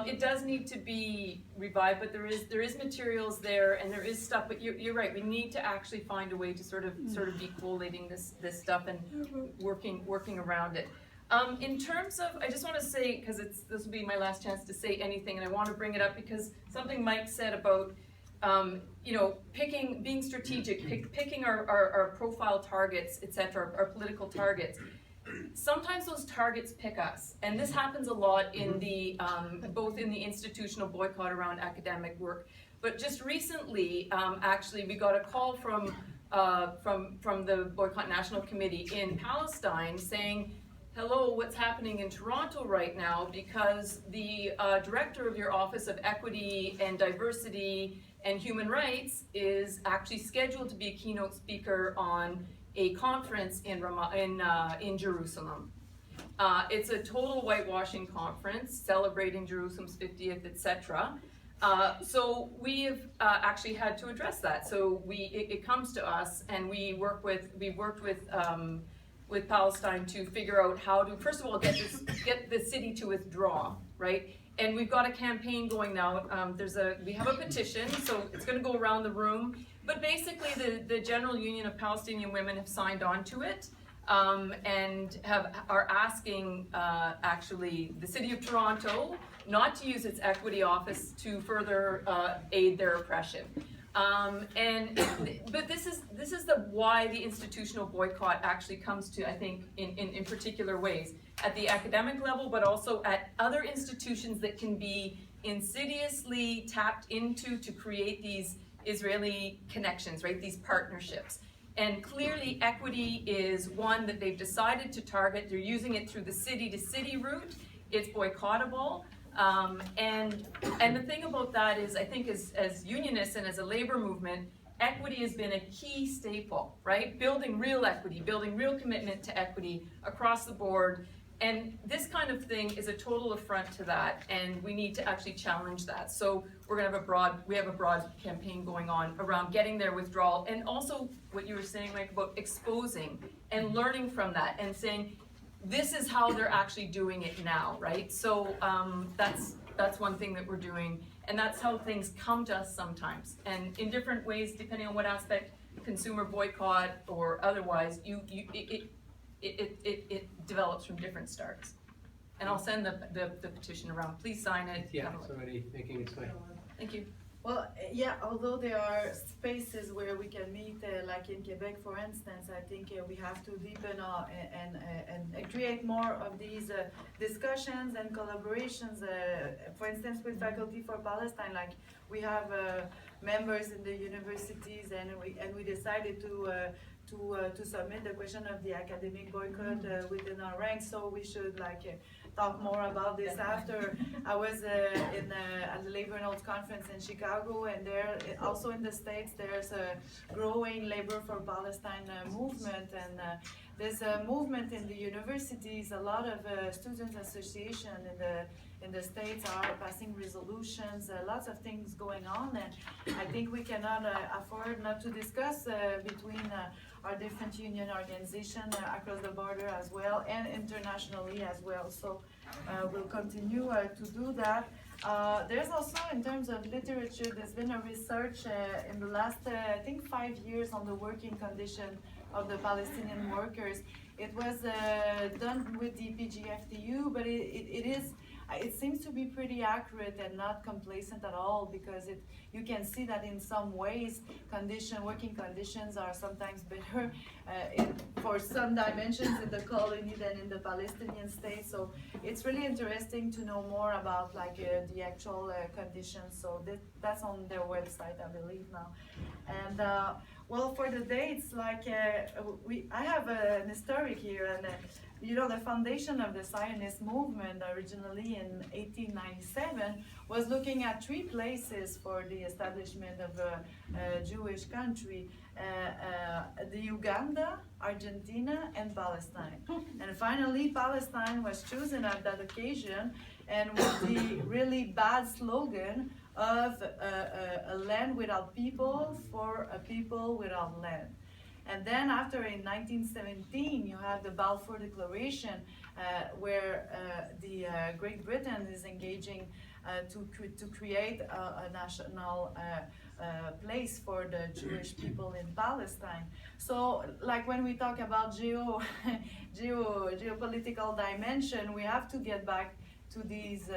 B: It does need to be revived, but there is materials there, and there is stuff, but you're right, we need to actually find a way to sort of be collating this stuff and working around it. In terms of, I just want to say, because this will be my last chance to say anything, and I want to bring it up because something Mike said about, you know, being strategic, picking our profile targets, etc., our political targets. Sometimes those targets pick us, and this happens a lot in the both in the institutional boycott around academic work. But just recently, actually, we got a call from the Boycott National Committee in Palestine saying, hello, what's happening in Toronto right now, because the director of your Office of Equity and Diversity and Human Rights is actually scheduled to be a keynote speaker on a conference in Jerusalem. It's a total whitewashing conference celebrating Jerusalem's 50th, etc. So we have actually had to address that. So it comes to us, and we've worked with Palestine to figure out how to, first of all, get the city to withdraw, right? And we've got a campaign going now. We have a petition, so it's going to go around the room. But basically, the General Union of Palestinian Women have signed on to it, and are asking actually the City of Toronto not to use its equity office to further aid their oppression. But this is why the institutional boycott actually comes to, I think, in particular ways, at the academic level, but also at other institutions that can be insidiously tapped into to create these Israeli connections, right? These partnerships. And clearly equity is one that they've decided to target. They're using it through the city-to-city route. It's boycottable. And the thing about that is, I think as unionists and as a labor movement, equity has been a key staple, right? Building real equity, building real commitment to equity across the board. And this kind of thing is a total affront to that, and we need to actually challenge that. So we're gonna have a broad campaign going on around getting their withdrawal, and also what you were saying, Mike, about exposing and learning from that and saying, this is how they're actually doing it now, right? So that's one thing that we're doing, and that's how things come to us sometimes, and in different ways depending on what aspect, consumer boycott or otherwise, it develops from different starts. And I'll send the petition around. Please sign it.
A: Yeah, it's already making its way.
B: Thank you.
H: Well, yeah, although there are spaces where we can meet, like in Quebec, for instance, I think we have to deepen and create more of these discussions and collaborations. For instance, with Faculty for Palestine, like we have members in the universities, and we decided to submit the question of the academic boycott within our ranks. So we should talk more about this after. I was at the Labor and Arts Conference in Chicago, and there, also in the States, there's a growing Labor for Palestine movement, and there's a movement in the universities. A lot of students association in the States are passing resolutions, lots of things going on, and I think we cannot afford not to discuss between our different union organizations across the border as well, and internationally as well. So we'll continue to do that. There's also, in terms of literature, there's been a research in the last, I think, 5 years on the working condition of the Palestinian workers. It was done with the PGFTU, but it seems to be pretty accurate and not complacent at all, because you can see that in some ways working conditions are sometimes better for some dimensions in the colony than in the Palestinian state. So it's really interesting to know more about the actual conditions. So that's on their website, I believe now. And well, for the dates, I have an historic here, and the foundation of the Zionist movement originally in 1897 was looking at 3 places for the establishment of a Jewish country: the Uganda, Argentina, and Palestine. And finally, Palestine was chosen at that occasion, and with the really bad slogan of a land without people for a people without land. And then after, in 1917, you have the Balfour Declaration, where Great Britain is engaging to create a national place for the Jewish people in Palestine. So, like when we talk about geopolitical dimension, we have to get back to these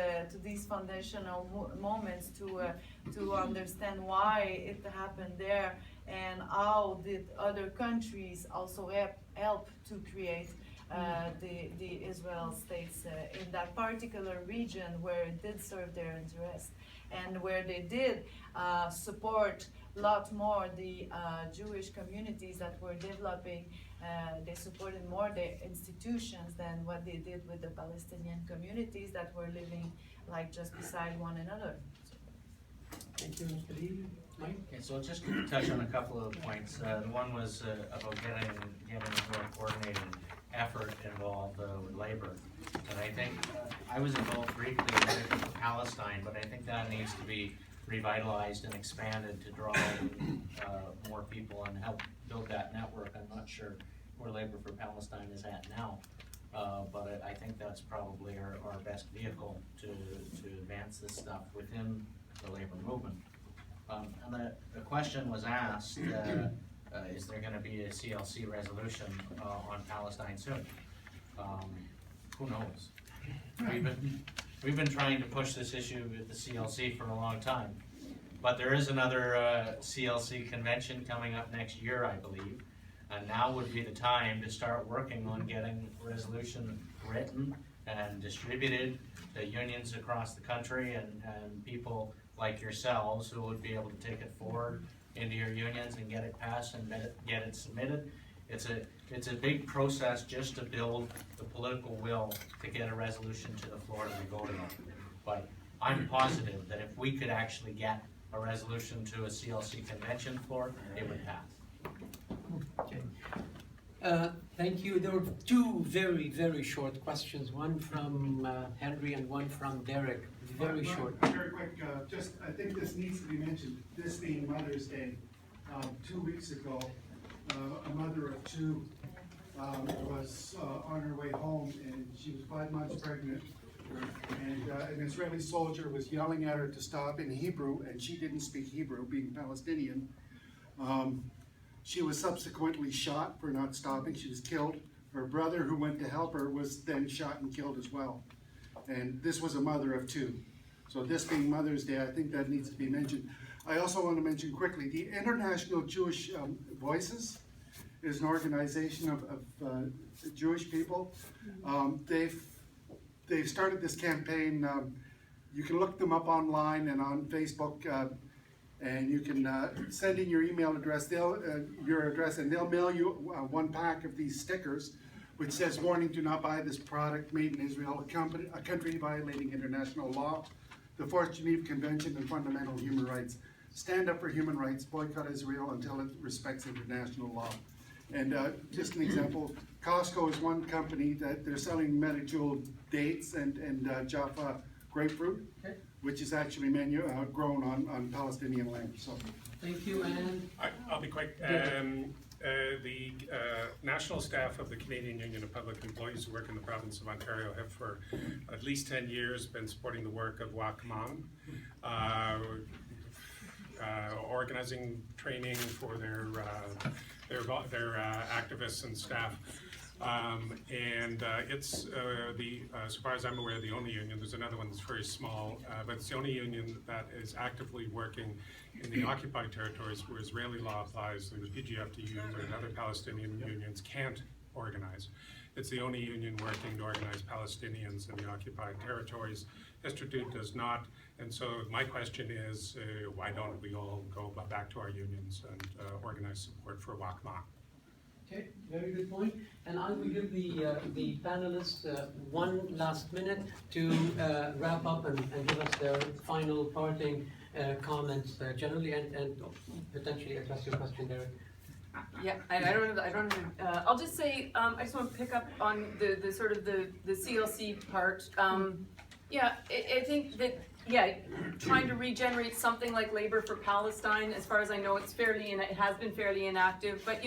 H: foundational moments to understand why it happened there and how did other countries also help to create the Israel states in that particular region where it did serve their interest and where they did support a lot more the Jewish communities that were developing. They supported more their institutions than what they did with the Palestinian communities that were living like just beside one another.
A: Thank you, Mr. Lee. Mike?
C: Okay, so just to touch on a couple of points. One was about getting a more coordinated effort involved with labor. And I think I was involved briefly with Palestine, but I think that needs to be revitalized and expanded to draw more people and help build that network. I'm not sure where Labor for Palestine is at now, but I think that's probably our best vehicle to advance this stuff within the labor movement. And the question was asked, is there going to be a CLC resolution on Palestine soon? Who knows? We've been trying to push this issue with the CLC for a long time, but there is another CLC convention coming up next year, I believe, and now would be the time to start working on getting resolution written and distributed to unions across the country and people like yourselves who would be able to take it forward into your unions and get it passed and get it submitted. It's a big process just to build the political will to get a resolution to the floor to be voted on. But I'm positive that if we could actually get a resolution to a CLC convention floor, it would pass.
A: Okay. Thank you. There were two very, very short questions, one from Henry and one from Derek. Very short.
D: Very quick, I think this needs to be mentioned, this being Mother's Day. 2 weeks ago, a mother of two was on her way home and she was 5 months pregnant. And an Israeli soldier was yelling at her to stop in Hebrew, and she didn't speak Hebrew, being Palestinian. She was subsequently shot for not stopping. She was killed. Her brother, who went to help her, was then shot and killed as well. And this was a mother of two. So this being Mother's Day, I think that needs to be mentioned. I also want to mention quickly, the International Jewish Voices is an organization of Jewish people. They've started this campaign. You can look them up online and on Facebook, and you can send in your email address, your address, and they'll mail you 1 pack of these stickers, which says, "Warning, do not buy this product made in Israel, a country violating international law, the Fourth Geneva Convention and fundamental human rights. Stand up for human rights, boycott Israel until it respects international law." And just an example, Costco is one company that they're selling Medjool dates and Jaffa grapefruit,
A: Okay.
D: which is actually grown on Palestinian land. So,
A: Thank you, and
F: I'll be quick. The national staff of the Canadian Union of Public Employees who work in the province of Ontario have for at least 10 years been supporting the work of WACMAN, organizing training for their activists and staff. It's as far as I'm aware, the only union. There's another one that's very small, but it's the only union that is actively working in the occupied territories where Israeli law applies and the PGFDU and other Palestinian unions can't organize. It's the only union working to organize Palestinians in the occupied territories. Institute does not, and so my question is, why don't we all go back to our unions and organize support for WACMA?
A: okay, very good point. And I will give the panelists one last minute to wrap up and give us their final parting comments generally and potentially address your question, Derek.
B: Yeah, I'll just say, I just want to pick up on the sort of the CLC part. I think that, trying to regenerate something like Labor for Palestine, as far as I know, it has been fairly inactive, but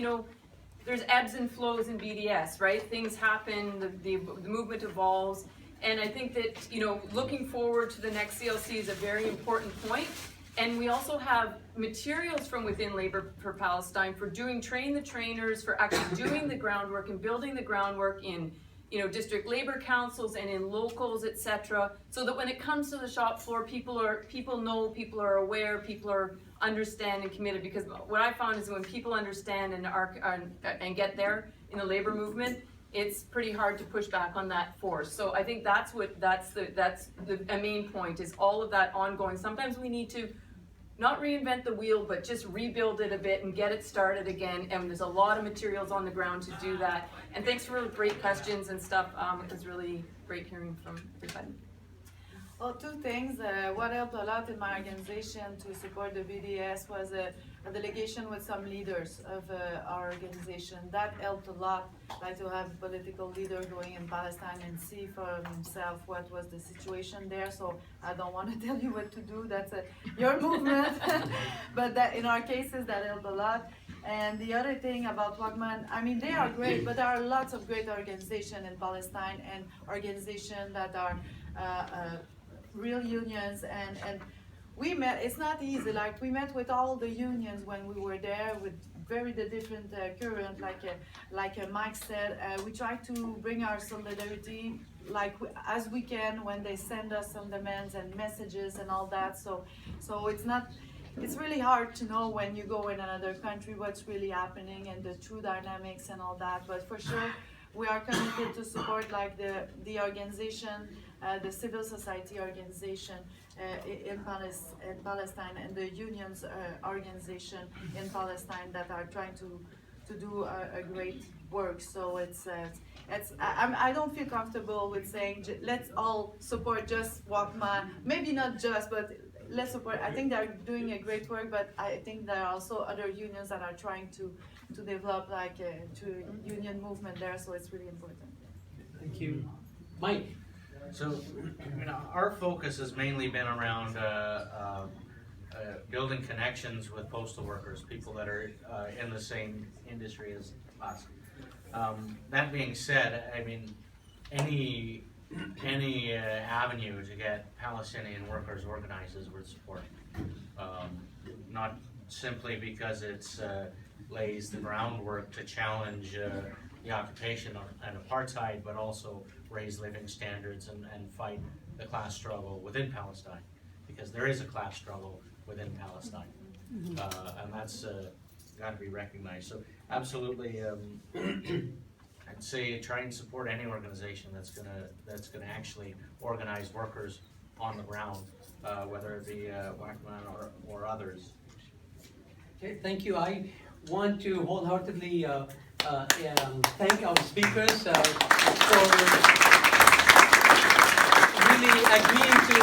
B: there's ebbs and flows in BDS, right? Things happen, the movement evolves, And I think that, you know, looking forward to the next CLC is a very important point. And we also have materials from within Labor for Palestine for training the trainers, for actually doing the groundwork and building the groundwork in, you know, district labor councils and in locals, etc. So that when it comes to the shop floor, people know, people are aware, people are understand and committed. Because what I found is when people understand and get there in the labor movement, it's pretty hard to push back on that force. So I think that's a main point, is all of that ongoing. Sometimes we need to not reinvent the wheel, but just rebuild it a bit and get it started again. And there's a lot of materials on the ground to do that. And thanks for really great questions and stuff. It was really great hearing from everybody.
H: Well, two things. What helped a lot in my organization to support the BDS was a delegation with some leaders of our organization. That helped a lot, like to have a political leader going in Palestine and see for himself what was the situation there. So I don't want to tell you what to do. That's your movement. But that, in our cases, that helped a lot. And the other thing about WACMAN, I mean, they are great, but there are lots of great organizations in Palestine and organizations that are real unions, and we met. It's not easy. Like, we met with all the unions when we were there, with very different current. Like Mike said, we try to bring our solidarity as we can when they send us some demands and messages and all that. So it's not. It's really hard to know when you go in another country what's really happening and the true dynamics and all that. But for sure, we are committed to support like the organization, the civil society organization in Palestine, and the unions organization in Palestine that are trying to do a great work. So I don't feel comfortable with saying let's all support just WACMAN. Maybe not just, but let's support. I think they're doing a great work, but I think there are also other unions that are trying to develop like to union movement there. So it's really important.
A: Thank you, Mike.
C: So, our focus has mainly been around building connections with postal workers, people that are in the same industry as us. That being said, I mean, any avenue to get Palestinian workers organized is worth support. Not simply because it's lays the groundwork to challenge the occupation and apartheid, but also raise living standards and fight the class struggle within Palestine, because there is a class struggle within Palestine, and that's got to be recognized. So absolutely, I'd say try and support any organization that's gonna actually organize workers on the ground, whether it be WACMAN or others.
A: Okay, thank you. I want to wholeheartedly thank our speakers for really agreeing to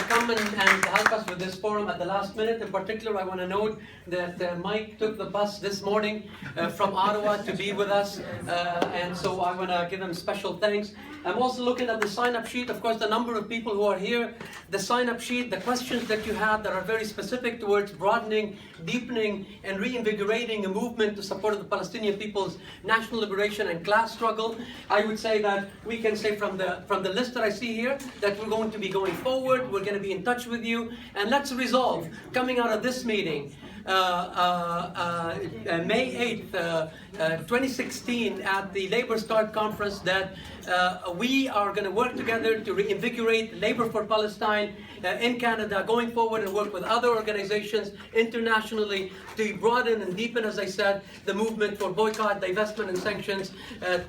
A: come and help us with this forum at the last minute. In particular, I want to note that Mike took the bus this morning from Ottawa to be with us, and so I want to give him special thanks. I'm also looking at the sign-up sheet. Of course, the number of people who are here, the sign-up sheet, the questions that you have that are very specific towards broadening, deepening, and reinvigorating a movement to support the Palestinian people's national liberation and class struggle. I would say that we can say from the list that I see here that we're going to be going forward. We're going to be in touch with you, and let's resolve coming out of this meeting. May 8th, 2016 at the Labour Start Conference, that we are going to work together to reinvigorate Labour for Palestine in Canada, going forward and work with other organizations internationally to broaden and deepen, as I said, the movement for boycott, divestment and sanctions,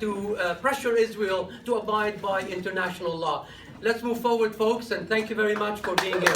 A: to pressure Israel to abide by international law. Let's move forward, folks, and thank you very much for being here.